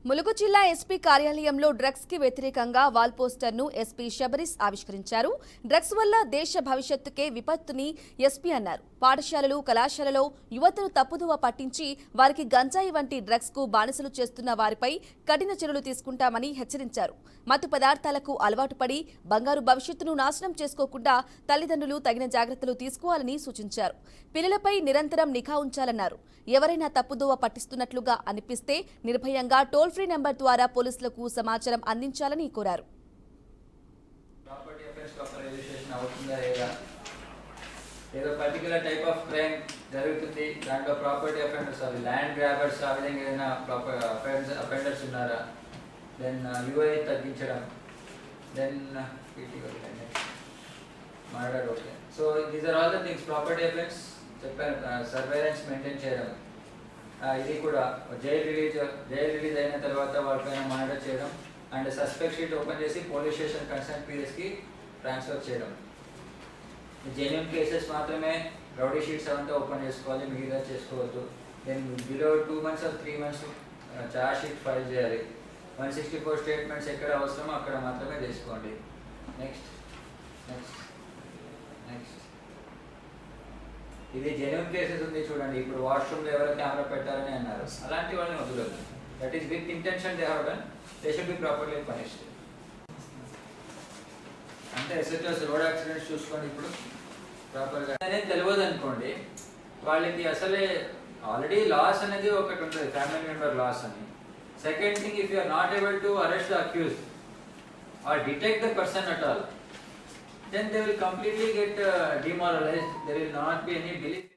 ములుగు జిల్లా ఎస్పీ కార్యాలయంలో డ్రగ్స్ కి వ్యతిరేకంగా వాల్ పోస్టర్ ను ఎస్పీ శబరీష్ ఆవిష్కరించారు. డ్రగ్స్ వల్ల దేశ భవిష్యత్తుకే విపత్తుని ఎస్పీ అన్నారు. పాఠశాలలు, కళాశాలలో యువతను తప్పుదోవ పట్టించి వారికి గంజాయి వంటి డ్రగ్స్ కు బానిసలు చేస్తున్న వారిపై కఠిన చర్యలు తీసుకుంటామని హెచ్చరించారు. మత్తు పదార్థాలకు అలవాటు పడి బంగారు భవిష్యత్తును నాశనం చేసుకోకుండా తల్లిదండ్రులు తగిన జాగ్రత్తలు తీసుకోవాలని సూచించారు. పిల్లలపై నిరంతరం నిఘా ఉంచాలన్నారు. ఎవరైనా తప్పుదోవ పట్టిస్తున్నట్లుగా అనిపిస్తే నిర్భయంగా టోల్ ఫ్రీ నెంబర్ ద్వారా పోలీసులకు సమాచారం అందించాలని కోరారు. ఏదో పర్టికులర్ టైప్ ఆఫ్ క్రైమ్ జరుగుతుంది, దాంట్లో ప్రాపర్టీ అఫెండర్స్ అవి ల్యాండ్ గ్రాబర్స్ ఆ విధంగా ఏదైనా అఫెండర్స్ ఉన్నారా, దెన్ యూఐ తగ్గించడం, then murder. Okay, so these are all the things. Property offence చెప్పాను, సర్వేలెన్స్ మెయింటైన్ చేయడం, ఇది కూడా జైలు రిలీజ్ అయిన తర్వాత వాళ్ళపైన మానిటర్ చేయడం అండ్ సస్పెక్ట్ షీట్ ఓపెన్ చేసి పోలీస్ స్టేషన్ కన్సర్న్ పీరియస్కి ట్రాన్స్ఫర్ చేయడం. జెన్యూన్ కేసెస్ మాత్రమే రౌడీ షీట్స్ అవంతా ఓపెన్ చేసుకోవాలి, మిగతా చేసుకోవద్దు. Then below 2 months or 3 months charge sheet file చేయాలి. 164 స్టేట్మెంట్స్ ఎక్కడ అవసరమో అక్కడ మాత్రమే చేసుకోండి. నెక్స్ట్ ఇది జెన్యూన్ కేసెస్ ఉంది చూడండి. ఇప్పుడు వాష్రూమ్లో ఎవరో కెమెరా పెట్టారని అన్నారు, అలాంటి వాళ్ళని వదలదు. That is with intention they have done, they should be properly punished. అంటే ఎస్హెచ్ఎస్ రోడ్ యాక్సిడెంట్స్ చూసుకోండి, ఇప్పుడు ప్రాపర్గా అనేది తెలియదు అనుకోండి, వాళ్ళకి అసలే ఆల్రెడీ లాస్ అనేది ఒకటి ఉంటుంది, ఫ్యామిలీ మెంబర్ లాస్ అని. Second thing, if you are not able to arrest the accused or detect the person at all, then they will completely get demoralized. There will not be any belief.